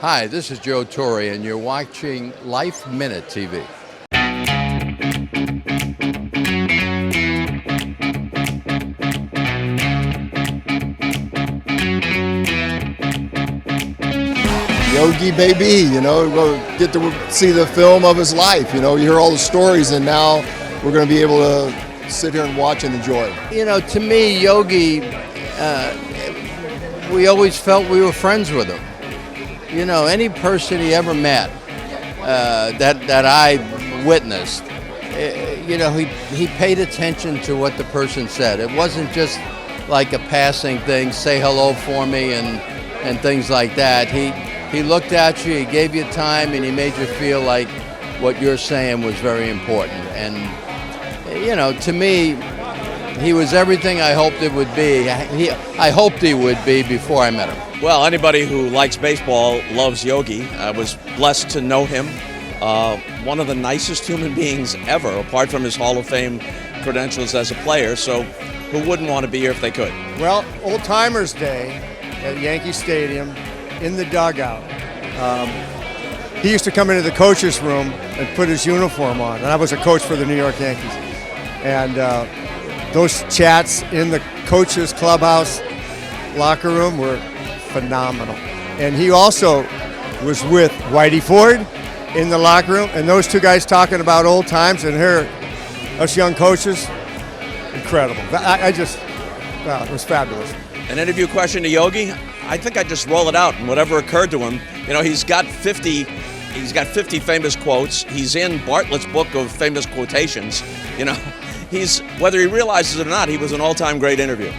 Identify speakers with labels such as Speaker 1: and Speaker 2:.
Speaker 1: Hi, this is Joe Torre, and you're watching LifeMinute TV.
Speaker 2: Yogi, baby, we'll get to see the film of his life. You hear all the stories, and now we're going to be able to sit here and watch and enjoy.
Speaker 1: To me, Yogi, we always felt we were friends with him. Any person he ever met that I witnessed, he paid attention to what the person said. It wasn't just like a passing thing, say hello for me and things like that. He looked at you, he gave you time, and he made you feel like what you're saying was very important. And, to me, he was everything I hoped it would be. I hoped he would be before I met him.
Speaker 3: Well, anybody who likes baseball loves Yogi. I was blessed to know him. One of the nicest human beings ever, apart from his Hall of Fame credentials as a player. So who wouldn't want to be here if they could?
Speaker 4: Well, Old Timers Day at Yankee Stadium in the dugout. He used to come into the coach's room and put his uniform on. And I was a coach for the New York Yankees. And those chats in the coach's clubhouse locker room were phenomenal. And he also was with Whitey Ford in the locker room, and those two guys talking about old times, and here, us young coaches, incredible. It was fabulous.
Speaker 3: An interview question to Yogi? I think I'd just roll it out, and whatever occurred to him. He's got 50 famous quotes. He's in Bartlett's book of famous quotations. Whether he realizes it or not, he was an all-time great interview.